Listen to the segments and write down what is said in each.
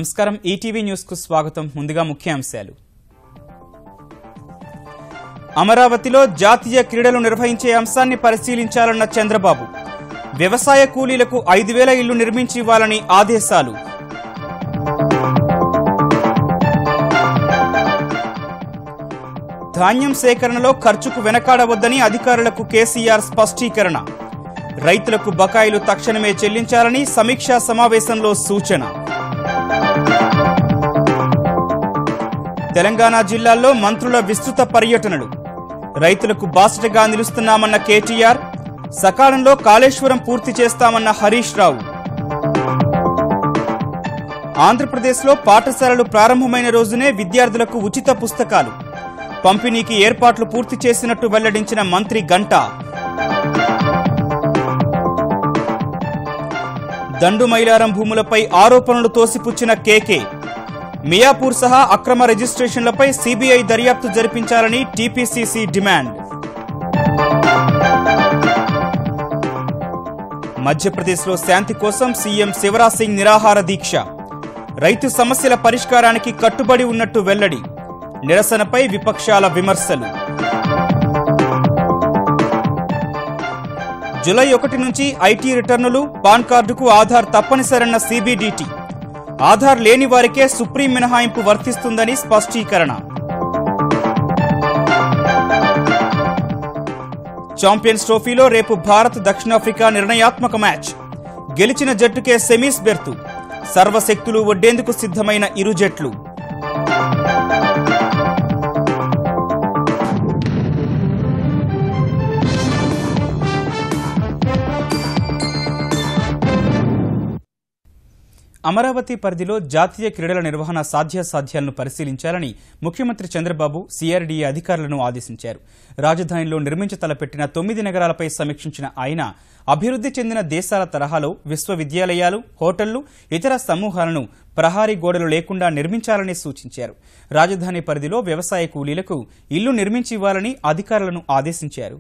నమస్కారం ETV news కు స్వాగతం. ముందుగా ముఖ్యాంశాలు. అమరావతిలో జాతీయ క్రీడలు నిర్వహించే అంశాన్ని పరిశీలించాలన్న చంద్రబాబు. వ్యవసాయ కూలీలకు 5,000 ఇళ్లు నిర్మించి ఇవ్వాలని ఆదేశాలు. ధాన్యం సేకరణలో ఖర్చుకు వెనకాడవద్దని అధికారులకు కేసీఆర్ స్పష్టీకరణ. రైతులకు బకాయిలు తక్షణమే చెల్లించాలని సమీక్షా సమావేశంలో సూచన. తెలంగాణ జిల్లాల్లో మంత్రుల విస్తృత పర్యటనలు. రైతులకు బాసటగా నిలుస్తున్నామన్న కేటీఆర్. సకాలంలో కాళేశ్వరం పూర్తి చేస్తామన్న హరీష్ రావు. ఆంధ్రప్రదేశ్లో పాఠశాలలు ప్రారంభమైన రోజునే విద్యార్థులకు ఉచిత పుస్తకాలు పంపిణీకి ఏర్పాట్లు పూర్తి చేసినట్టు వెల్లడించిన మంత్రి గంటా. దండు మైలారం భూములపై ఆరోపణలు తోసిపుచ్చిన కేకే. మియాపూర్ సహా అక్రమ రిజిస్ట్రేషన్లపై సీబీఐ దర్యాప్తు జరిపించాలని టీపీసీసీ డిమాండ్. మధ్యప్రదేశ్లో శాంతి కోసం సీఎం శివరాజ్ సింగ్ నిరాహార దీక్ష. రైతు సమస్యల పరిష్కారానికి కట్టుబడి ఉన్నట్టు వెల్లడి. నిరసనపై విపక్షాల విమర్శలు. జూలై 1 నుంచి ఐటీ రిటర్నులు, పాన్ కార్డుకు ఆధార్ తప్పనిసరన్న సీబీడీటీ. ఆధార్ లేని వారికే సుప్రీం మినహాయింపు వర్తిస్తుందని స్పష్టీకరణ. ఛాంపియన్స్ ట్రోఫీలో రేపు భారత్ దక్షిణాఫ్రికా నిర్ణయాత్మక మ్యాచ్. గెలిచిన జట్టుకే సెమీస్ బెర్తు. సర్వశక్తులు ఒడ్డేందుకు సిద్ధమైన ఇరు జట్లు. అమరావతి పరిధిలో జాతీయ క్రీడల నిర్వహణ సాధ్యాసాధ్యాలను పరిశీలించాలని ముఖ్యమంత్రి చంద్రబాబు సిఆర్డీఏ అధికారులను ఆదేశించారు. రాజధానిలో నిర్మించతలపెట్టిన 9 నగరాలపై సమీక్షించిన ఆయన అభివృద్ధి చెందిన దేశాల తరహాలో విశ్వవిద్యాలయాలు, హోటళ్లు, ఇతర సమూహాలను ప్రహారీ గోడలు లేకుండా నిర్మించాలని సూచించారు. రాజధాని పరిధిలో వ్యవసాయ కూలీలకు ఇళ్లు నిర్మించి ఇవ్వాలని అధికారులను ఆదేశించారు.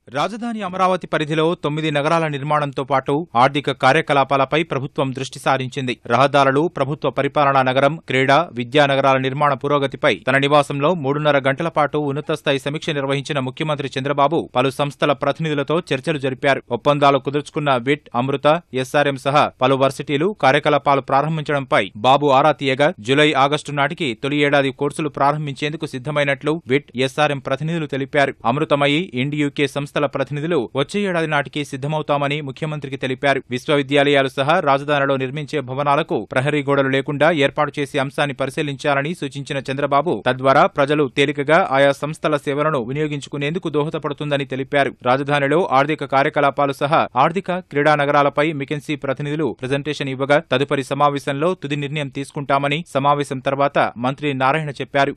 రాజధాని అమరావతి పరిధిలో 9 నగరాల నిర్మాణంతో పాటు ఆర్థిక కార్యకలాపాలపై ప్రభుత్వం దృష్టి సారించింది. రహదారులు, ప్రభుత్వ పరిపాలనా నగరం, క్రీడా, విద్యా నగరాల నిర్మాణ పురోగతిపై తన నివాసంలో 3.5 గంటల పాటు ఉన్నత స్థాయి సమీక్ష నిర్వహించిన ముఖ్యమంత్రి చంద్రబాబు పలు సంస్థల ప్రతినిధులతో చర్చలు జరిపారు. ఒప్పందాలు కుదుర్చుకున్న విట్, అమృత, ఎస్ఆర్ఎం సహా పలు వర్సిటీలు కార్యకలాపాలు ప్రారంభించడంపై బాబు ఆరా తీయగా జూలై, ఆగస్టు నాటికి తొలి ఏడాది కోర్సులు ప్రారంభించేందుకు సిద్ధమైనట్లు విట్, ఎస్ఆర్ఎం ప్రతినిధులు తెలిపారు. అమృతమయి, ఇండియూకే సంస్థల ప్రతినిధులు వచ్చే ఏడాది నాటికి సిద్ధమవుతామని ముఖ్యమంత్రికి తెలిపారు. విశ్వవిద్యాలయాలు సహా రాజధానిలో నిర్మించే భవనాలకు ప్రహరీ గోడలు లేకుండా ఏర్పాటు చేసే అంశాన్ని పరిశీలించాలని సూచించిన చంద్రబాబు తద్వారా ప్రజలు తేలికగా ఆయా సంస్థల సేవలను వినియోగించుకునేందుకు దోహదపడుతుందని తెలిపారు. రాజధానిలో ఆర్థిక కార్యకలాపాలు సహా ఆర్థిక, క్రీడా నగరాలపై మెకెన్సీ ప్రతినిధులు ప్రెజెంటేషన్ ఇవ్వగా తదుపరి సమావేశంలో తుది నిర్ణయం తీసుకుంటామని సమావేశం తర్వాత మంత్రి నారాయణ చెప్పారు.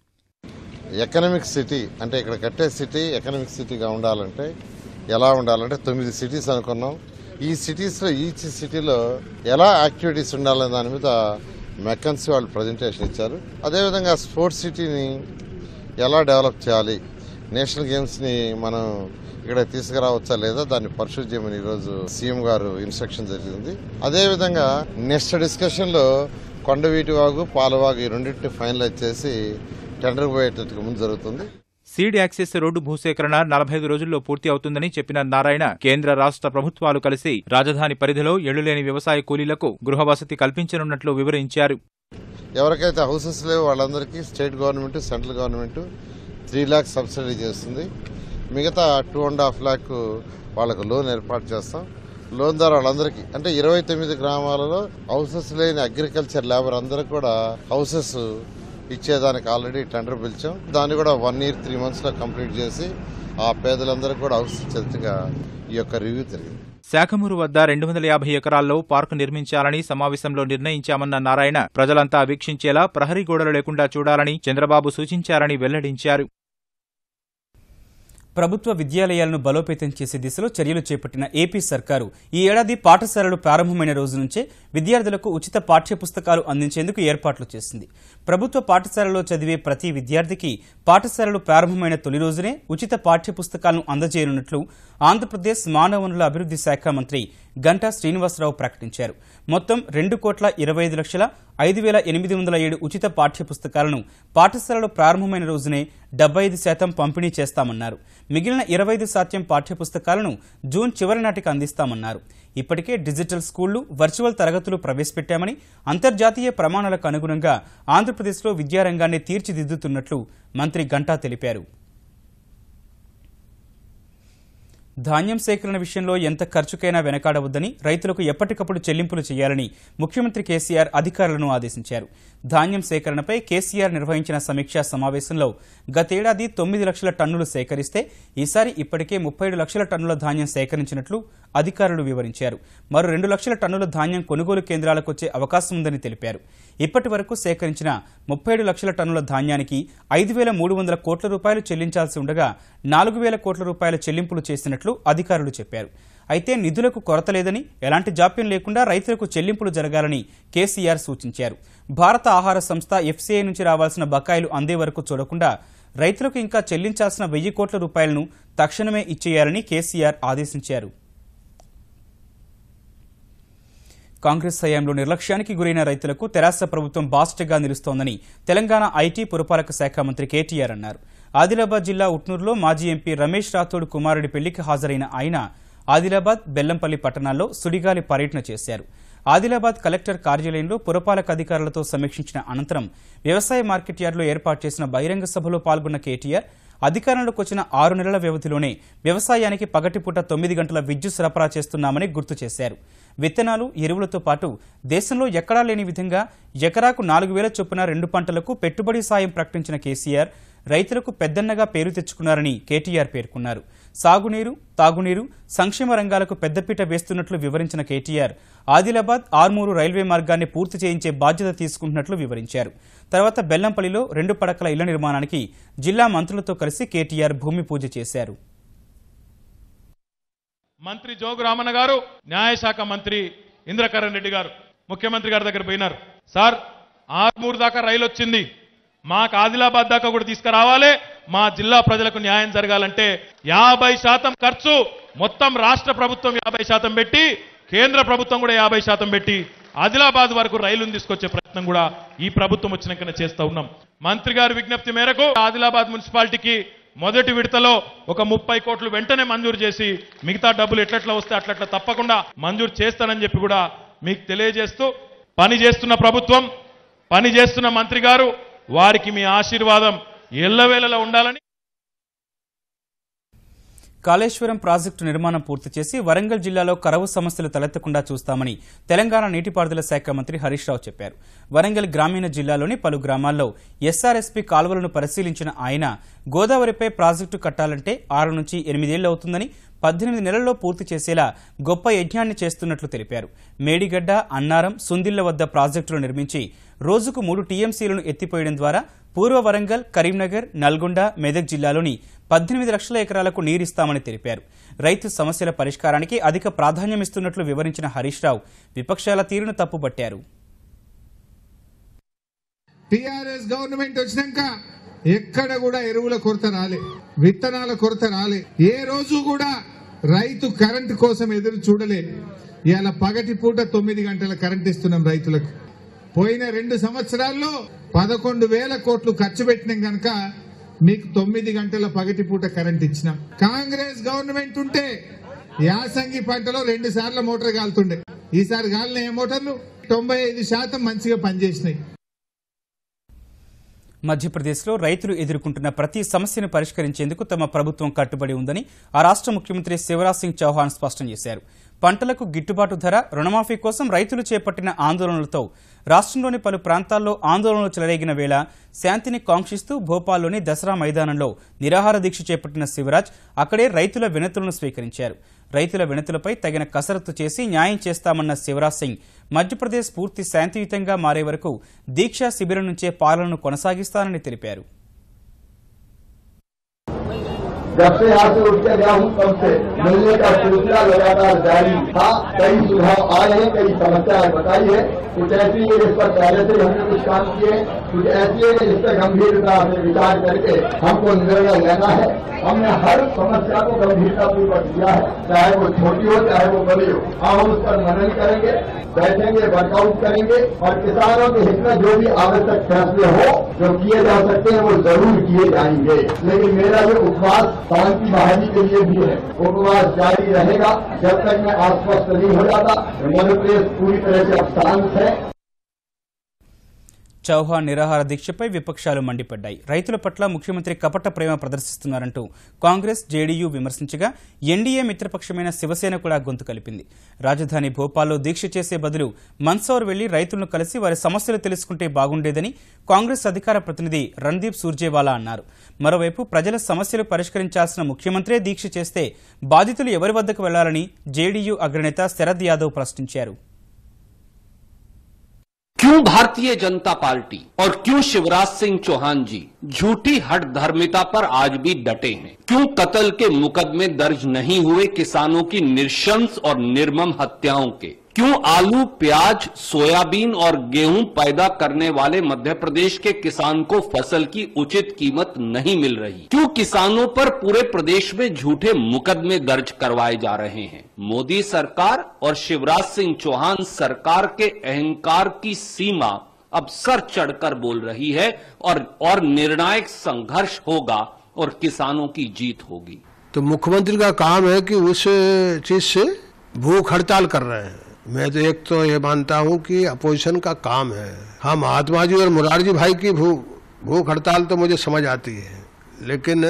ఎకనామిక్ సిటీ అంటే ఇక్కడ కట్టే సిటీ ఎకనామిక్ సిటీగా ఉండాలంటే ఎలా ఉండాలంటే 9 సిటీస్ అనుకున్నాం. ఈ సిటీస్లో ఈచ్ సిటీలో ఎలా యాక్టివిటీస్ ఉండాలనే దాని మీద మెకన్సీ వాళ్ళు ప్రజెంటేషన్ ఇచ్చారు. అదేవిధంగా స్పోర్ట్స్ సిటీని ఎలా డెవలప్ చేయాలి, నేషనల్ గేమ్స్ని మనం ఇక్కడ తీసుకురావచ్చా లేదా దాన్ని పర్సూ చేయమని ఈరోజు సీఎం గారు ఇన్స్ట్రక్షన్ జరిగింది. అదేవిధంగా నెక్స్ట్ డిస్కషన్లో కొండవీటి వాగు, పాలవాగు ఈ రెండింటిని ఫైనలైజ్ చేసి టెండర్ పోయేటట్టుగా ముందు జరుగుతుంది. సీడ్ యాక్సెస్ రోడ్డు భూసేకరణ 45 రోజుల్లో పూర్తి అవుతుందని చెప్పిన నారాయణ కేంద్ర రాష్ట్ర ప్రభుత్వాలు కలిసి రాజధాని పరిధిలో ఇళ్లులేని వ్యవసాయ కూలీలకు గృహ వసతి కల్పించనున్నట్లు వివరించారు. ఎవరికైతే హౌసెస్ లేవో వాళ్ళందరికీ state government, central government 3 lakhs subsidy చేస్తుంది. మిగతా 2.5 lakh వాళ్ళకు లోన్ ఏర్పాటు చేస్తాం. లోన్ ద్వారా వాళ్ళందరికీ అంటే 29 గ్రామాలలో హౌసెస్ లేని అగ్రికల్చర్ లేబర్ అందరికి కూడా హౌసెస్ ఇచ్చేదానికి ఆల్రెడీ టెండర్ పిలిచాం. దాన్ని కూడా 1 year 3 months లో కంప్లీట్ చేసి ఆ పేదలందరికీ కూడా హౌస్ ఇచ్చేట్టుగా ఈ యొక్క రివ్యూ జరిగింది. శాఖమూరు వద్ద 250 ఎకరాల్లో పార్కు నిర్మించాలని సమావేశంలో నిర్ణయించామన్న నారాయణ ప్రజలంతా వీక్షించేలా ప్రహరీ గోడలు లేకుండా చూడాలని చంద్రబాబు సూచించారని వెల్లడించారు. ప్రభుత్వ విద్యాలయాలను బలోపేతం చేసే దిశలో చర్యలు చేపట్టిన ఏపీ సర్కారు ఈ ఏడాది పాఠశాలలు ప్రారంభమైన రోజు నుంచే విద్యార్థులకు ఉచిత పాఠ్యపుస్తకాలు అందించేందుకు ఏర్పాట్లు చేసింది. ప్రభుత్వ పాఠశాలలో చదివే ప్రతి విద్యార్థికి పాఠశాలలు ప్రారంభమైన తొలి రోజునే ఉచిత పాఠ్యపుస్తకాలను అందజేయనున్నట్లు ఆంధ్రప్రదేశ్ మానవ వనరుల అభివృద్ధి శాఖ మంత్రి గంటా శ్రీనివాసరావు ప్రకటించారు. మొత్తం 2,25,05,807 ఉచిత పాఠ్యపుస్తకాలను పాఠశాలలు ప్రారంభమైన రోజునే 75% పంపిణీ చేస్తామన్నారు. మిగిలిన 25% పాఠ్యపుస్తకాలను జూన్ చివరి నాటికి అందిస్తామన్నారు. ఇప్పటికే డిజిటల్ స్కూళ్లు, వర్చువల్ తరగతులు ప్రవేశపెట్టామని, అంతర్జాతీయ ప్రమాణాలకు అనుగుణంగా ఆంధ్రప్రదేశ్లో విద్యారంగాన్ని తీర్చిదిద్దుతున్నట్లు మంత్రి గంటా తెలిపారు. ధాన్యం సేకరణ విషయంలో ఎంత ఖర్చుకైనా వెనకాడవద్దని, రైతులకు ఎప్పటికప్పుడు చెల్లింపులు చేయాలని ముఖ్యమంత్రి కేసీఆర్ అధికారులను ఆదేశించారు. ధాన్యం సేకరణపై కేసీఆర్ నిర్వహించిన సమీక్షా సమావేశంలో గతేడాది 9 లక్షల టన్నులు సేకరిస్తే ఈసారి ఇప్పటికే 37 లక్షల టన్నుల ధాన్యం సేకరించినట్లు అధికారులు వివరించారు. మరో 2 లక్షల టన్నుల ధాన్యం కొనుగోలు కేంద్రాలకు వచ్చే అవకాశం ఉందని తెలిపారు. ఇప్పటి వరకు సేకరించిన 37 లక్షల టన్నుల ధాన్యానికి 5,300 కోట్ల రూపాయలు చెల్లించాల్సి ఉండగా 4,000 కోట్ల రూపాయల చెల్లింపులు చేసినట్లు అధికారులు చెప్పారు. అయితే నిధులకు కొరత లేదని, ఎలాంటి జాప్యం లేకుండా రైతులకు చెల్లింపులు జరగాలని కేసీఆర్ సూచించారు. భారత ఆహార సంస్థ FCI నుంచి రావాల్సిన బకాయిలు అందే వరకు చూడకుండా రైతులకు ఇంకా చెల్లించాల్సిన 1,000 కోట్ల రూపాయలను తక్షణమే ఇచ్చేయాలని కేసీఆర్ ఆదేశించారు. కాంగ్రెస్ హయాంలో నిర్లక్ష్యానికి గురైన రైతులకు తెరాస ప్రభుత్వం బాస్టగా నిలుస్తోందని తెలంగాణ ఐటీ పురపాలక శాఖ మంత్రి కేటీఆర్ అన్నారు. ఆదిలాబాద్ జిల్లా ఉట్నూరులో మాజీ ఎంపీ రమేష్ రాథోడ్ కుమారుడి పెళ్లికి హాజరైన ఆయన ఆదిలాబాద్, బెల్లంపల్లి పట్టణాల్లో సుడిగాలి పర్యటన చేశారు. ఆదిలాబాద్ కలెక్టర్ కార్యాలయంలో పురపాలక అధికారులతో సమీక్షించిన అనంతరం వ్యవసాయ మార్కెట్ యార్డులో ఏర్పాటు చేసిన బహిరంగ సభలో పాల్గొన్న కేటీఆర్ అధికారంలోకి వచ్చిన 6 నెలల వ్యవధిలోనే వ్యవసాయానికి పగటిపూట 9 గంటల విద్యుత్ సరఫరా చేస్తున్నామని గుర్తు చేశారు. విత్తనాలు, ఎరువులతో పాటు దేశంలో ఎక్కడా లేని విధంగా ఎకరాకు 4,000 చొప్పున 2 పంటలకు పెట్టుబడి సాయం ప్రకటించిన కేసీఆర్ రైతులకు పెద్దన్నగా పేరు తెచ్చుకున్నారని కేటీఆర్ పేర్కొన్నారు. సాగునీరు, తాగునీరు, సంక్షేమ రంగాలకు పెద్దపీట వేస్తున్నట్లు వివరించిన కేటీఆర్ ఆదిలాబాద్ ఆర్మూరు రైల్వే మార్గాన్ని పూర్తి చేయించే బాధ్యత తీసుకుంటున్నట్లు వివరించారు. తర్వాత బెల్లంపల్లిలో 2 పడకల ఇళ్ల నిర్మాణానికి జిల్లా మంత్రులతో కలిసి కేటీఆర్ భూమి పూజ చేశారు. మంత్రి జోగు రామన్న గారు, న్యాయశాఖ మంత్రి ఇంద్రకరణ్ రెడ్డి గారు ముఖ్యమంత్రి గారి దగ్గర పోయినారు. సార్, ఆర్మూరు దాకా రైలు వచ్చింది, మాకు ఆదిలాబాద్ దాకా కూడా తీసుకురావాలి, మా జిల్లా ప్రజలకు న్యాయం జరగాలంటే 50% ఖర్చు మొత్తం రాష్ట్ర ప్రభుత్వం 50% పెట్టి, కేంద్ర ప్రభుత్వం కూడా 50% పెట్టి ఆదిలాబాద్ వరకు రైలును తీసుకొచ్చే ప్రయత్నం కూడా ఈ ప్రభుత్వం వచ్చినాకనే చేస్తూ ఉన్నాం. మంత్రి గారి విజ్ఞప్తి మేరకు ఆదిలాబాద్ మున్సిపాలిటీకి మొదటి విడతలో ఒక 30 కోట్లు వెంటనే మంజూరు చేసి మిగతా డబ్బులు ఎట్లట్లా వస్తే అట్లట్లా తప్పకుండా మంజూరు చేస్తానని చెప్పి కూడా మీకు తెలియజేస్తూ, పని చేస్తున్న ప్రభుత్వం, పని చేస్తున్న మంత్రి గారు, వారికి మీ ఆశీర్వాదం ఎల్లవేళలా ఉండాలని. కాళేశ్వరం ప్రాజెక్టు నిర్మాణం పూర్తి చేసి వరంగల్ జిల్లాలో కరవు సమస్యలు తలెత్తకుండా చూస్తామని తెలంగాణ నీటిపారుదల శాఖ మంత్రి హరీష్ రావు చెప్పారు. వరంగల్ గ్రామీణ జిల్లాలోని పలు గ్రామాల్లో SRSP కాలువలను పరిశీలించిన ఆయన గోదావరిపై ప్రాజెక్టు కట్టాలంటే 6 నుంచి 8 ఏళ్లు అవుతుందని, 18 నెలల్లో పూర్తి చేసేలా గొప్ప యజ్ఞాన్ని చేస్తున్నట్లు తెలిపారు. మేడిగడ్డ, అన్నారం, సుందిళ్ల వద్ద ప్రాజెక్టులు నిర్మించి రోజుకు 3 TMCలను ఎత్తిపోయడం ద్వారా పూర్వ వరంగల్, కరీంనగర్, నల్గొండ, మెదక్ జిల్లాలోని 18 లక్షల ఎకరాలకు నీరిస్తామని తెలిపారు. రైతు సమస్యల పరిష్కారానికి అధిక ప్రాధాన్యమిస్తున్నట్లు వివరించిన హరీష్ రావు విపక్షాల తీరును తప్పుపట్టారు. టీఆర్ఎస్ గవర్నమెంట్ వచ్చినాక ఎక్కడ కూడా ఎరువుల కొరత రాలే, విత్తనాల కొరత రాలే, ఏ రోజు కూడా రైతు కరెంటు కోసం ఎదురు చూడలే. ఇవాళ పగటి పూట 9 గంటల కరెంట్ ఇస్తున్నాం రైతులకు. పోయిన 2 సంవత్సరాల్లో 11,000 కోట్లు ఖర్చు పెట్టినాం కనుక మీకు 9 గంటల పగటి పూట కరెంట్ ఇచ్చినాం. కాంగ్రెస్ గవర్నమెంట్ ఉంటే యాసంగి పంటలో 2 సార్లు మోటార్ కాలుతుండే, ఈసారి కాలిన ఏ మోటార్లు 95% మంచిగా పనిచేసినాయి. మధ్యప్రదేశ్లో రైతులు ఎదుర్కొంటున్న ప్రతి సమస్యను పరిష్కరించేందుకు తమ ప్రభుత్వం కట్టుబడి ఉందని ఆ రాష్ట్ర ముఖ్యమంత్రి శివరాజ్ సింగ్ చౌహాన్ స్పష్టం చేశారు. పంటలకు గిట్టుబాటు ధర, రుణమాఫీ కోసం రైతులు చేపట్టిన ఆందోళనలతో రాష్ట్రంలోని పలు ప్రాంతాల్లో ఆందోళనలు చెలరేగిన వేళ శాంతిని కాంక్షిస్తూ భోపాల్లోని దసరా మైదానంలో నిరాహార దీక్ష చేపట్టిన శివరాజ్ అక్కడే రైతుల వినతులను స్వీకరించారు. రైతుల వినతులపై తగిన కసరత్తు చేసి న్యాయం చేస్తామన్న శివరాజ్ సింగ్ మధ్యప్రదేశ్ పూర్తి శాంతియుతంగా మారే వరకు దీక్షా శిబిరం నుంచే పాలనను కొనసాగిస్తానని తెలిపారు. जब से यहाँ से उठ के गया हूँ तब से मिलने का सिलसिला लगातार जारी था। कई सुझाव आए हैं, कई समस्याएं बताई है। कुछ ऐसी है जिस पर पहले से हमने कुछ काम किए, कुछ ऐसी है जिस पर गंभीरता से विचार करके हमको निर्णय लेना है। हमने हर समस्या को गंभीरतापूर्वक लिया है, चाहे वो छोटी हो चाहे वो बड़ी हो। हम उस पर मनन करेंगे, बैठेंगे, वर्कआउट करेंगे और किसानों के हित में जो भी आवश्यक फैसले हो जो किए जा सकते हैं वो जरूर किए जाएंगे। लेकिन मेरा जो उपवास शांति बहाली के लिए भी है, उपवास जारी रहेगा जब तक मैं आश्वस्त नहीं हो जाता। मध्य प्रदेश पूरी तरह से अब शांत है। చౌహాన్ నిరాహార దీక్షపై విపక్షాలు మండిపడ్డాయి. రైతుల పట్ల ముఖ్యమంత్రి కపట ప్రేమ ప్రదర్శిస్తున్నారంటూ కాంగ్రెస్, జేడీయూ విమర్శించగా ఎన్డీఏ మిత్రపక్షమైన శివసేన కూడా గొంతు కలిపింది. రాజధాని భోపాల్లో దీక్ష చేసే బదులు మందసౌర్ వెళ్లి రైతులను కలిసి వారి సమస్యలు తెలుసుకుంటే బాగుండేదని కాంగ్రెస్ అధికార ప్రతినిధి రణ్దీప్ సూర్జేవాలా అన్నారు. మరోవైపు ప్రజల సమస్యలు పరిష్కరించాల్సిన ముఖ్యమంత్రే దీక్ష చేస్తే బాధితులు ఎవరి వద్దకు వెళ్లాలని జేడీయూ అగ్రనేత శరద్ యాదవ్ ప్రశ్నించారు. क्यों भारतीय जनता पार्टी और क्यों शिवराज सिंह चौहान जी झूठी हठ धर्मिता पर आज भी डटे हैं? क्यों कत्ल के मुकदमे दर्ज नहीं हुए किसानों की नृशंस और निर्मम हत्याओं के? क्यों आलू, प्याज, सोयाबीन और गेहूं पैदा करने वाले मध्य प्रदेश के किसान को फसल की उचित कीमत नहीं मिल रही? क्यों किसानों पर पूरे प्रदेश में झूठे मुकदमे दर्ज करवाए जा रहे हैं? मोदी सरकार और शिवराज सिंह चौहान सरकार के अहंकार की सीमा अब सर चढ़कर बोल रही है और निर्णायक संघर्ष होगा और किसानों की जीत होगी। तो मुख्यमंत्री का काम है कि उस चीज से भूख हड़ताल कर रहे हैं। मैं तो एक तो ये मानता हूँ कि अपोजिशन का काम है। हाँ, महात्मा जी और मुरारजी भाई की भूख हड़ताल तो मुझे समझ आती है, लेकिन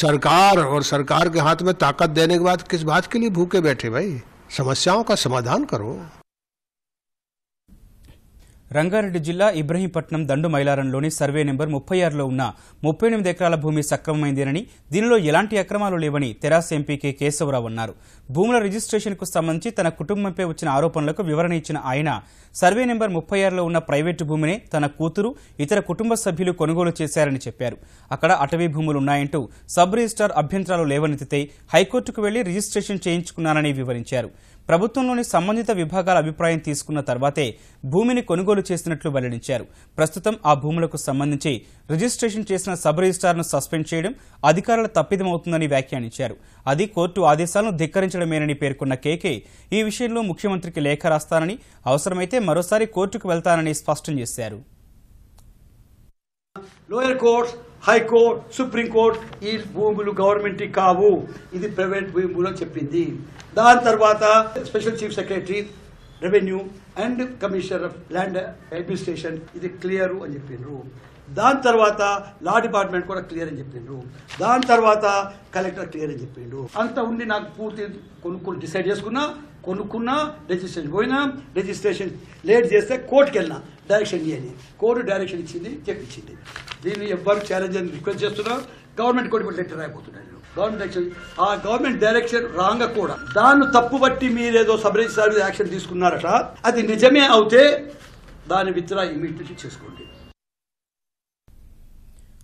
सरकार और सरकार के हाथ में ताकत देने के बाद किस बात के लिए भूखे बैठे? भाई, समस्याओं का समाधान करो। రంగారెడ్డి జిల్లా ఇబ్రహీంపట్నం దండు మైలారంలోని సర్వే నెంబర్ 36లో ఉన్న 38 ఎకరాల భూమి సక్రమమైందేనని, దీనిలో ఎలాంటి అక్రమాలు లేవని తెరాస ఎంపీ కె కేశవరావు అన్నారు. భూముల రిజిస్ట్రేషన్కు సంబంధించి తన కుటుంబంపై వచ్చిన ఆరోపణలకు వివరణ ఇచ్చిన ఆయన సర్వే నెంబర్ 36లో ఉన్న ప్రైవేటు భూమినే తన కూతురు, ఇతర కుటుంబ సభ్యులు కొనుగోలు చేశారని చెప్పారు. అక్కడ అటవీ భూములున్నాయంటూ సబ్ రిజిస్ట్రార్ అభ్యంతరాలు లేవనెత్తితే హైకోర్టుకు వెళ్లి రిజిస్ట్రేషన్ చేయించుకున్నానని వివరించారు. ప్రభుత్వంలోని సంబంధిత విభాగాల అభిప్రాయం తీసుకున్న తర్వాతే భూమిని కొనుగోలు చేసినట్లు వెల్లడించారు. ప్రస్తుతం ఆ భూములకు సంబంధించి రిజిస్ట్రేషన్ చేసిన సబ్ రిజిస్ట్రార్ను సస్పెండ్ చేయడం అధికారుల తప్పిదమవుతుందని వ్యాఖ్యానించారు. అది కోర్టు ఆదేశాలను ధిక్కరించడమేనని పేర్కొన్న కేకే ఈ విషయంలో ముఖ్యమంత్రికి లేఖ రాస్తానని, అవసరమైతే మరోసారి కోర్టుకు వెళ్తానని స్పష్టం చేశారు. లోయర్ కోర్ట్, హైకోర్ట్, సుప్రీంకోర్టు ఈ భూములు గవర్నమెంట్ కావు, ఇది ప్రైవేట్ భూములు చెప్పింది. దాని తర్వాత special chief secretary revenue and commissioner of land administration ఇది క్లియర్ అని చెప్పిండ్రు. దాని తర్వాత లా డిపార్ట్మెంట్ కూడా క్లియర్ అని చెప్పిండ్రు. దాని తర్వాత కలెక్టర్ క్లియర్ అని చెప్పిండ్రు. అంత ఉండి నాకు పూర్తి కొనుక్కొని డిసైడ్ కొనుక్కున్నా రిజిస్ట్రేషన్ పోయినా, రిజిస్ట్రేషన్ లేట్ చేస్తే కోర్టుకి వెళ్ళినా డైరెక్షన్ ఇవ్వని, కోర్టు డైరెక్షన్ ఇచ్చింది, చెప్పించింది. దీన్ని ఎవ్వరు ఛాలెంజ్ అని రిక్వెస్ట్ చేస్తున్నారు. గవర్నమెంట్ కోర్టు కూడా లెటర్ అయిపోతున్నాడు. గవర్నమెంట్ డైరెక్షన్ రాంగ్ కూడా దాన్ని తప్పు బట్టి మీరేదో సబ్ రిజిస్ట్రార్ మీద యాక్షన్ తీసుకున్నారట, అది నిజమే అవుతే దాని విత్డ్రా ఇమీడియట్లీ చేసుకోండి.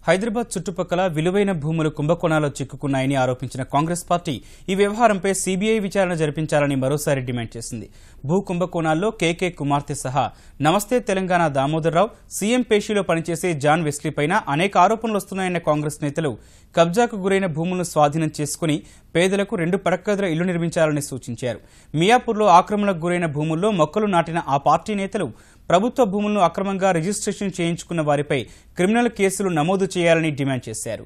హైదరాబాద్ చుట్టుపక్కల విలువైన భూములు కుంభకోణాల్లో చిక్కుకున్నాయని ఆరోపించిన కాంగ్రెస్ పార్టీ ఈ వ్యవహారంపై సీబీఐ విచారణ జరిపించాలని మరోసారి డిమాండ్ చేసింది. భూ కుంభకోణాల్లో కేకే కుమార్తె సహా నమస్తే తెలంగాణ దామోదర్రావు, సీఎం పేషీలో పనిచేసే జాన్ వెస్లీపైన అనేక ఆరోపణలు వస్తున్నాయన్న కాంగ్రెస్ నేతలు కబ్జాకు గురైన భూములను స్వాధీనం చేసుకుని పేదలకు 2 పడక్కగదుల ఇళ్లు నిర్మించాలని సూచించారు. మియాపూర్లో ఆక్రమణకు గురైన భూముల్లో మొక్కలు నాటిన ఆ పార్టీ నేతలు ప్రభుత్వ భూములను అక్రమంగా రిజిస్ట్రేషన్ చేయించుకున్న వారిపై క్రిమినల్ కేసులు నమోదు చేయాలని డిమాండ్ చేశారు.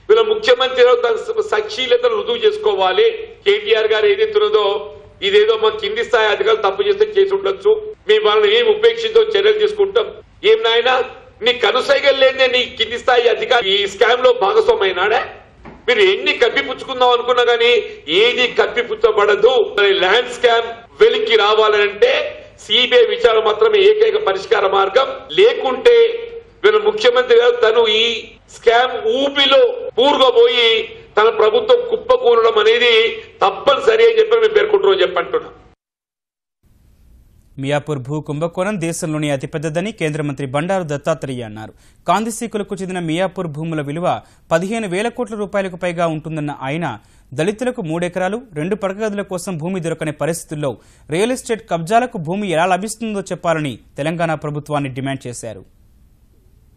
వీళ్ళ ముఖ్యమంత్రి సాక్షీలతను రుజువు చేసుకోవాలి. కేటీఆర్ గారు ఏదైతున్నదో ఇదేదో మా కింది స్థాయి అధికారులు తప్పు చేస్తే కేసు ఉండొచ్చు, మీ వాళ్ళని ఏం ఉపేక్షించో చర్యలు తీసుకుంటాం. ఏం నాయనా నీ కనుసైగలు లేదే నీ కింది స్థాయి అధికారి ఈ స్కామ్ లో భాగస్వామైనాడే? మీరు ఎన్ని కప్పిపుచ్చుకుందాం అనుకున్నా గానీ ఏది కప్పిపుచ్చబడదు. ల్యాండ్ స్కామ్ వెలికి రావాలంటే సిబిఐ విచారణ మాత్రమే ఏకైక పరిష్కార మార్గం. లేకుంటే వీళ్ళ ముఖ్యమంత్రి గారు తను ఈ స్కామ్ ఊపిలో పూర్వపోయి తన ప్రభుత్వం కుప్పకూలడం అనేది తప్పనిసరి అని చెప్పి మేము పేర్కొంటున్నాం చెప్పంటున్నాం. మియాపూర్ భూ కుంభకోణం దేశంలోని అతిపెద్దదని కేంద్ర మంత్రి బండారు దత్తాత్రేయ అన్నారు. కాందిశీకులకు చెందిన మియాపూర్ భూముల విలువ 15,000 కోట్ల రూపాయలకు పైగా ఉంటుందన్న ఆయన దళితులకు 3 ఎకరాలు 2 పడకగదుల కోసం భూమి దొరకని పరిస్థితుల్లో రియల్ ఎస్టేట్ కబ్జాలకు భూమి ఎలా లభిస్తుందో చెప్పాలని తెలంగాణ ప్రభుత్వాన్ని డిమాండ్ చేశారు.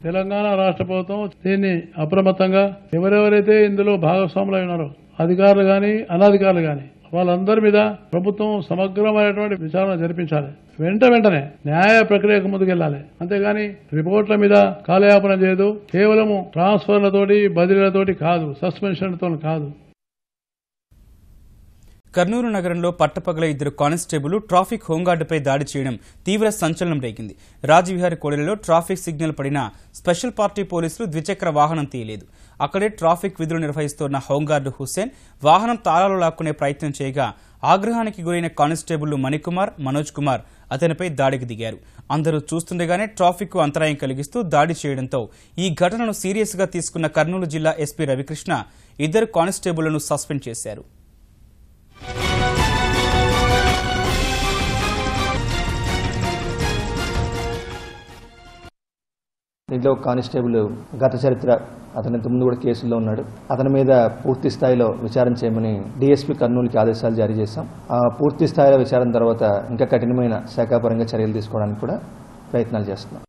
తెలంగాణ రాష్ట్ర ప్రభుత్వం దీన్ని అప్రమత్తంగా ఎవరెవరైతే ఇందులో భాగస్వాములు ఉన్నారో అధికారులు కానీ అనధికారులు కానీ వాళ్ళందరి మీద ప్రభుత్వం సమగ్రమైనటువంటి విచారణ జరిపించాలి. వెంటనే న్యాయ ప్రక్రియకు ముందుకెళ్లాలి. అంతేగాని రిపోర్ట్ల మీద కాలయాపన చేయదు. కేవలము ట్రాన్స్ఫర్లతోటి బదిలీలతోటి కాదు, సస్పెన్షన్లతో కాదు. కర్నూలు నగరంలో పట్టపగల 2 కానిస్టేబుల్ ట్రాఫిక్ హోంగార్డుపై దాడి చేయడం తీవ్ర సంచలనం రేగింది. రాజవిహారి కోడలిలో ట్రాఫిక్ సిగ్నల్ పడిన స్పెషల్ పార్టీ పోలీసులు ద్విచక్ర వాహనం తీయలేదు. అక్కడే ట్రాఫిక్ విధులు నిర్వహిస్తున్న హోంగార్డు హుస్సేన్ వాహనం తాళాలు లాక్కునే ప్రయత్నం చేయగా ఆగ్రహానికి గురైన కానిస్టేబుళ్లు మణికుమార్, మనోజ్ కుమార్ అతనిపై దాడికి దిగారు. అందరూ చూస్తుండగానే ట్రాఫిక్ కు అంతరాయం కలిగిస్తూ దాడి చేయడంతో ఈ ఘటనను సీరియస్ గా తీసుకున్న కర్నూలు జిల్లా ఎస్పీ రవికృష్ణ 2 కానిస్టేబుళ్లను సస్పెండ్ చేశారు. దీంట్లో కానిస్టేబుల్ గత చరిత్ర, అతని ముందు కూడా కేసుల్లో ఉన్నాడు. అతని మీద పూర్తి స్థాయిలో విచారణ చేయమని డీఎస్పీ కర్నూలుకి ఆదేశాలు జారీ చేశాం. ఆ పూర్తి స్థాయిలో విచారణ తర్వాత ఇంకా కఠినమైన శాఖాపరంగా చర్యలు తీసుకోవడానికి కూడా ప్రయత్నాలు చేస్తున్నాం.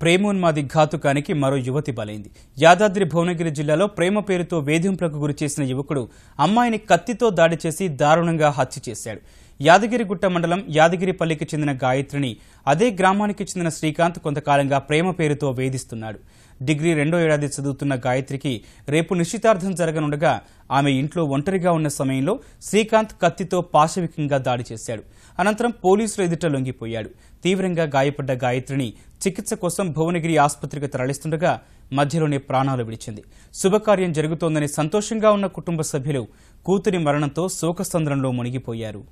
ప్రేమోన్మాది ఘాతుకానికి మరో యువతి బలైంది. యాదాద్రి భువనగిరి జిల్లాలో ప్రేమ పేరుతో వేధింపులకు గురిచేసిన యువకుడు అమ్మాయిని కత్తితో దాడి చేసి దారుణంగా హత్య చేశాడు. యాదగిరిగుట్ట మండలం యాదగిరిపల్లికి చెందిన గాయత్రిని అదే గ్రామానికి చెందిన శ్రీకాంత్ కొంతకాలంగా ప్రేమ పేరుతో వేధిస్తున్నాడు. డిగ్రీ 2వ ఏడాది చదువుతున్న గాయత్రికి రేపు నిశ్చితార్థం జరగనుండగా ఆమె ఇంట్లో ఒంటరిగా ఉన్న సమయంలో శ్రీకాంత్ కత్తితో పాశవికంగా దాడి చేశాడు. అనంతరం పోలీసుల ఎదుట లొంగిపోయాడు. తీవ్రంగా గాయపడ్డ గాయత్రిని చికిత్స కోసం భువనగిరి ఆసుపత్రికి తరలిస్తుండగా మధ్యలోనే ప్రాణాలు విడిచింది. శుభకార్యం జరుగుతోందని సంతోషంగా ఉన్న కుటుంబ సభ్యులు కూతురి మరణంతో శోకసంద్రంలో మునిగిపోయారు.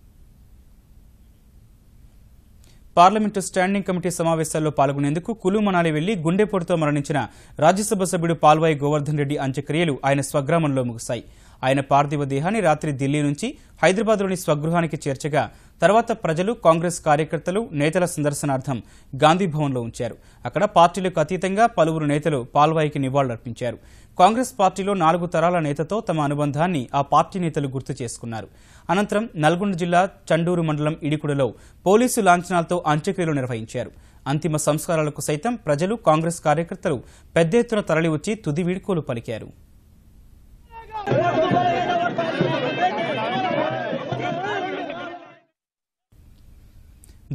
పార్లమెంటు స్టాండింగ్ కమిటీ సమావేశాల్లో పాల్గొనేందుకు కులు మనాలి వెళ్లి గుండెపోటుతో మరణించిన రాజ్యసభ సభ్యుడు పాల్వాయి గోవర్ధన్ రెడ్డి అంత్యక్రియలు ఆయన స్వగ్రామంలో ముగిశాయి. ఆయన పార్థివ దేహాన్ని రాత్రి ఢిల్లీ నుంచి హైదరాబాద్లోని స్వగృహానికి చేర్చగా తర్వాత ప్రజలు, కాంగ్రెస్ కార్యకర్తలు, నేతల సందర్శనార్థం గాంధీభవన్లో ఉంచారు. అక్కడ పార్టీలకు అతీతంగా పలువురు నేతలు పాల్వాయికి నివాళులర్పించారు. కాంగ్రెస్ పార్టీలో 4 తరాల నేతతో తమ అనుబంధాన్ని ఆ పార్టీ నేతలు గుర్తు చేసుకున్నారు. అనంతరం నల్గొండ జిల్లా చండూరు మండలం ఇడికుడలో పోలీసు లాంఛనాలతో అంత్యక్రియలు నిర్వహించారు. అంతిమ సంస్కారాలకు సైతం ప్రజలు, కాంగ్రెస్ కార్యకర్తలు పెద్ద ఎత్తున తరలివచ్చి తుది వీడ్కోలు పలికారు.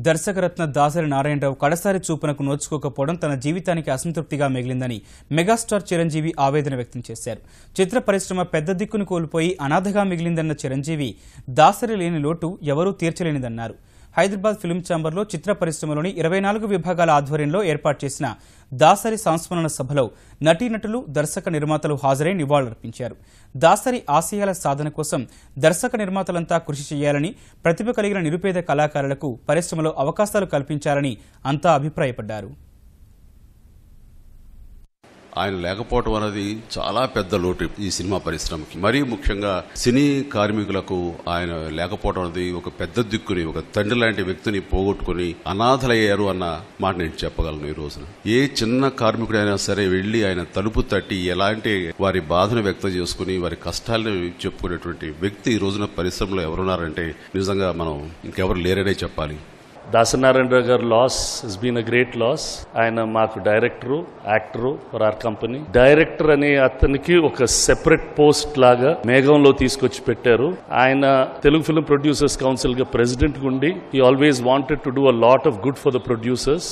దర్శకరత్న దాసరి నారాయణరావు కడసారి చూపునకు నోచుకోకపోవడం తన జీవితానికి అసంతృప్తిగా మిగిలిందని మెగాస్టార్ చిరంజీవి ఆవేదన వ్యక్తం చేశారు. చిత్ర పరిశ్రమ పెద్ద దిక్కును కోల్పోయి అనాథగా మిగిలిందన్న చిరంజీవి దాసరి లేని లోటు ఎవరూ తీర్చలేనిదన్నారు. హైదరాబాద్ ఫిల్మ్ ఛాంబర్లో చిత్ర పరిశ్రమలోని 24 విభాగాల ఆధ్వర్యంలో ఏర్పాటు చేసిన దాసరి సంస్మరణ సభలో నటీనటులు, దర్శక నిర్మాతలు హాజరై నివాళులర్పించారు. దాసరి ఆశయాల సాధన కోసం దర్శక నిర్మాతలంతా కృషి చేయాలని, ప్రతిభ కలిగిన నిరుపేద కళాకారులకు పరిశ్రమలో అవకాశాలు కల్పించాలని అంతా అభిప్రాయపడ్డారు. ఆయన లేకపోవడం అనేది చాలా పెద్ద లోటు ఈ సినిమా పరిశ్రమకి. మరీ ముఖ్యంగా సినీ కార్మికులకు ఆయన లేకపోవడం అనేది ఒక పెద్ద దిక్కుని, ఒక తండ్రి లాంటి వ్యక్తిని పోగొట్టుకుని అనాథలయ్యారు అన్న మాట నేను చెప్పగలను. ఈ రోజున ఏ చిన్న కార్మికుడైనా సరే వెళ్లి ఆయన తలుపు తట్టి ఎలాంటి వారి బాధను వ్యక్తం చేసుకుని వారి కష్టాలను చెప్పుకునేటువంటి వ్యక్తి ఈ రోజున పరిశ్రమలో ఎవరున్నారంటే నిజంగా మనం ఇంకెవరు లేరనే చెప్పాలి. దాసరి నారాయణరావు గారు loss has been a great loss. ఆయన మాకు director, actor for our company. Director అనే అతనికి ఒక సెపరేట్ పోస్ట్ లాగా మేఘంలో తీసుకొచ్చి పెట్టారు. ఆయన తెలుగు ఫిల్మ్ ప్రొడ్యూసర్స్ కౌన్సిల్ గా ప్రెసిడెంట్ ఉండి he always wanted to do a lot of good for the producers.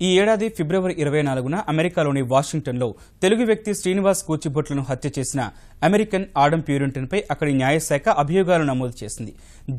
ఈ ఏడాది ఫిబ్రవరి 24న అమెరికాలోని వాషింగ్టన్లో తెలుగు వ్యక్తి శ్రీనివాస్ కూచిభొట్లను హత్య చేసిన అమెరికన్ ఆడమ్ ప్యూరింటన్పై అక్కడి న్యాయశాఖ అభియోగాలు నమోదు చేసింది.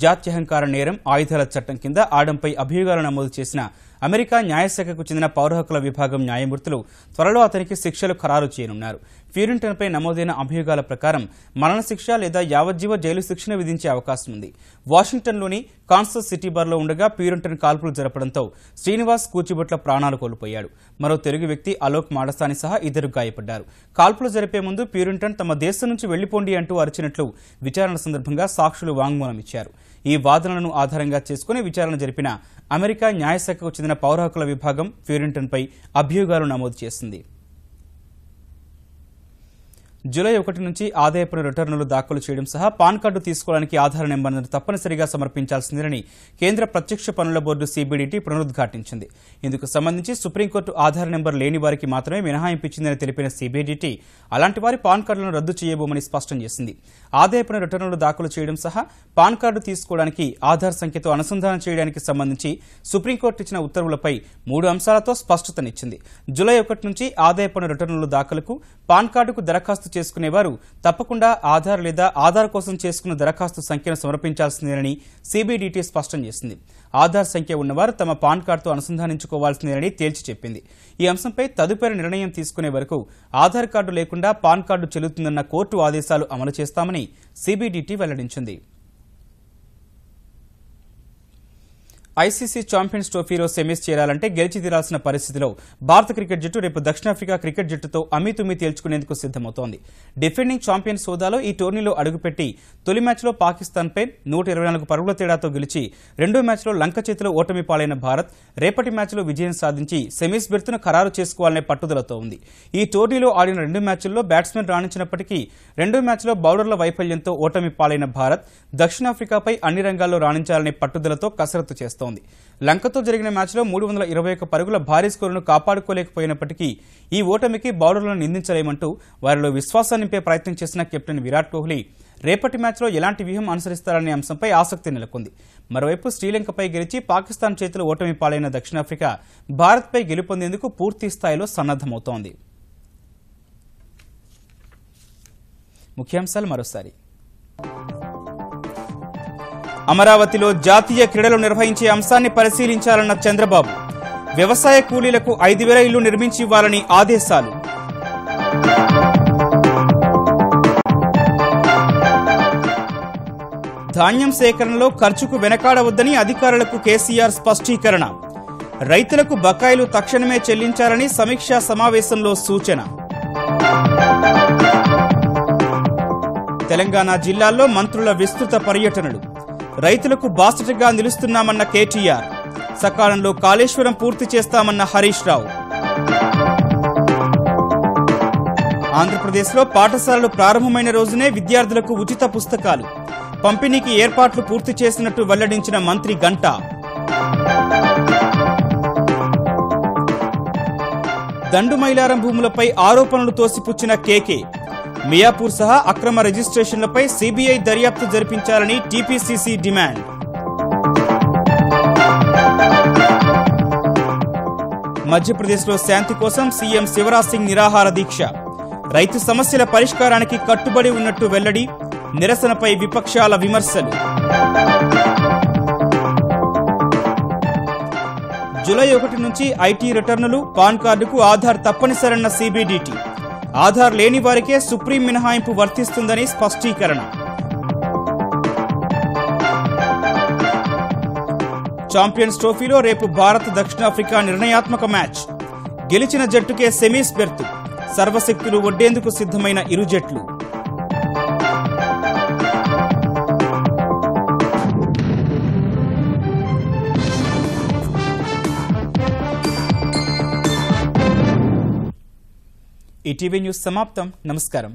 జాత్యహంకార నేరం, ఆయుధాల చట్టం కింద ఆడంపై అభియోగాలు నమోదు చేసిన అమెరికా న్యాయశాఖకు చెందిన పౌర హక్కుల విభాగం న్యాయమూర్తులు త్వరలో అతనికి శిక్షలు ఖరారు చేయనున్నారు. ప్యూరింటన్పై నమోదైన అభియోగాల ప్రకారం మరణశిక్ష లేదా యావజ్జీవ జైలు శిక్షను విధించే అవకాశం ఉంది. వాషింగ్టన్లోని కాన్సస్ సిటీ బార్లో ఉండగా ప్యూరింటన్ కాల్పులు జరపడంతో శ్రీనివాస్ కూచిబొట్ల ప్రాణాలు కోల్పోయాడు. మరో తెలుగు వ్యక్తి అలోక్ మాడసాని సహా ఇద్దరు గాయపడ్డారు. కాల్పులు జరిపే ముందు ప్యూరింటన్ తమ దేశం నుంచి వెళ్లిపోండి అంటూ అరిచినట్లు విచారణ సందర్భంగా సాక్షులు వాంగ్మూలం ఇచ్చారు. ఈ వాదనలను ఆధారంగా చేసుకుని విచారణ జరిపిన అమెరికా న్యాయశాఖకు చెందిన పౌర హక్కుల విభాగం ప్యూరింటన్పై అభియోగాలు నమోదు చేసింది. జూలై 1 నుంచి ఆదాయపు రిటర్నులు దాఖలు చేయడం సహా పాన్ కార్డు తీసుకోవడానికి ఆధార్ నెంబర్ను తప్పనిసరిగా సమర్పించాల్సిందేనని కేంద్ర ప్రత్యక్ష పన్నుల బోర్డు CBDT పునరుద్ఘాటించింది. ఇందుకు సంబంధించి సుప్రీంకోర్టు ఆధార్ నెంబర్ లేని వారికి మాత్రమే మినహాయింపు ఇచ్చిందని తెలిపిన CBDT అలాంటి వారి పాన్ కార్డులను రద్దు చేయబోమని స్పష్టం చేసింది. ఆదాయపు రిటర్నులు దాఖలు చేయడం సహా పాన్ కార్డు తీసుకోవడానికి ఆధార్ సంఖ్యతో అనుసంధానం చేయడానికి సంబంధించి సుప్రీంకోర్టు ఇచ్చిన ఉత్తర్వులపై 3 అంశాలతో స్పష్టతనిచ్చింది. జూలై 1 నుంచి ఆదాయపు రిటర్నుల దాఖలకు పాన్ కార్డుకు దరఖాస్తు చేసుకునేవారు తప్పకుండా ఆధార్ లేదా ఆధార్ కోసం చేసుకున్న దరఖాస్తు సంఖ్యను సమర్పించాల్సిందేనని CBDT స్పష్టం చేసింది. ఆధార్ సంఖ్య ఉన్నవారు తమ పాన్ కార్డుతో అనుసంధానించుకోవాల్సిందేనని తేల్చి చెప్పింది. ఈ అంశంపై తదుపరి నిర్ణయం తీసుకునే వరకు ఆధార్ కార్డు లేకుండా పాన్ కార్డు చెల్లుతుందన్న కోర్టు ఆదేశాలు అమలు చేస్తామని CBDT వెల్లడించింది. ఐసీసీ ఛాంపియన్స్ ట్రోఫీలో సెమీస్ చేరాలంటే గెలిచి తీరాల్సిన పరిస్థితిలో భారత క్రికెట్ జట్టు రేపు దక్షిణాఫ్రికా క్రికెట్ జట్టుతో అమీతుమీ తేల్చుకునేందుకు సిద్దమవుతోంది. డిఫెండింగ్ ఛాంపియన్స్ హోదాలో ఈ టోర్నీలో అడుగుపెట్టి తొలి మ్యాచ్లో పాకిస్తాన్పై 124 పరుగుల తేడాతో గెలిచి రెండో మ్యాచ్లో లంక చేతిలో ఓటమి పాలైన భారత్ రేపటి మ్యాచ్లో విజయం సాధించి సెమీస్ బెర్త్ను ఖరారు చేసుకోవాలనే పట్టుదలతో ఉంది. ఈ టోర్నీలో ఆడిన 2 మ్యాచ్ల్లో బ్యాట్స్మెన్ రాణించినప్పటికీ రెండో మ్యాచ్లో బౌలర్ల వైఫల్యంతో ఓటమి పాలైన భారత్ దక్షిణాఫ్రికాపై అన్ని రంగాల్లో రాణించాలనే పట్టుదలతో కసరత్తు చేస్తోంది. లంకతో జరిగిన మ్యాచ్లో 321 పరుగుల భారీ స్కోరును కాపాడుకోలేకపోయినప్పటికీ ఈ ఓటమికి బౌలర్లను నిందించలేమంటూ వారిలో విశ్వాసాన్ని నింపే ప్రయత్నం చేసిన కెప్టెన్ విరాట్ కోహ్లీ రేపటి మ్యాచ్లో ఎలాంటి వ్యూహం అనుసరిస్తారనే అంశంపై ఆసక్తి నెలకొంది. మరోవైపు శ్రీలంకపై గెలిచి పాకిస్తాన్ చేతిలో ఓటమి పాలైన దక్షిణాఫ్రికా భారత్పై గెలుపొందేందుకు పూర్తి స్థాయిలో సన్నద్దమవుతోంది. ముఖ్యాంశాలు మరోసారి. అమరావతిలో జాతీయ క్రీడలు నిర్వహించే అంశాన్ని పరిశీలించాలన్న చంద్రబాబు. వ్యవసాయ కూలీలకు 5,000 ఇళ్లు నిర్మించి ఇవ్వాలని ఆదేశాలు. ధాన్యం సేకరణలో ఖర్చుకు వెనకాడవద్దని అధికారులకు కేసీఆర్ స్పష్టీకరణ. రైతులకు బకాయిలు తక్షణమే చెల్లించాలని సమీక్షా సమావేశంలో సూచన. తెలంగాణ జిల్లాల్లో మంత్రుల విస్తృత పర్యటనలు. రైతులకు బాసటగా నిలుస్తున్నామన్న కేటీఆర్. సకాలంలో కాళేశ్వరం పూర్తి చేస్తామన్న హరీష్ రావు. ఆంధ్రప్రదేశ్లో పాఠశాలలు ప్రారంభమైన రోజునే విద్యార్థులకు ఉచిత పుస్తకాలు పంపిణీకి ఏర్పాట్లు పూర్తి చేసినట్టు వెల్లడించిన మంత్రి గంటా. దండుమైలారం భూములపై ఆరోపణలు తోసిపుచ్చిన కేకే. మియాపూర్ సహా అక్రమ రిజిస్ట్రేషన్లపై సిబిఐ దర్యాప్తు జరిపించాలని టీపీసీసీ డిమాండ్. మధ్యప్రదేశ్లో శాంతి కోసం సీఎం శివరాజ్ సింగ్ నిరాహార దీక్ష. రైతు సమస్యల పరిష్కారానికి కట్టుబడి ఉన్నట్టు వెల్లడి. నిరసనపై విపక్షాల విమర్శలు. జూలై 1 నుంచి ఐటీ రిటర్నులు, పాన్ కార్డుకు ఆధార్ తప్పనిసరన్న CBDT. ఆధార్ లేని వారికే సుప్రీం మినహాయింపు వర్తిస్తుందని స్పష్టీకరణ. ఛాంపియన్స్ ట్రోఫీలో రేపు భారత్ దక్షిణాఫ్రికా నిర్ణయాత్మక మ్యాచ్. గెలిచిన జట్టుకే సెమీస్ బెర్త్. సర్వశక్తులు ఒడ్డేందుకు సిద్ధమైన ఇరు జట్లు. ఈటీవీ న్యూస్ సమాప్తం. నమస్కారం.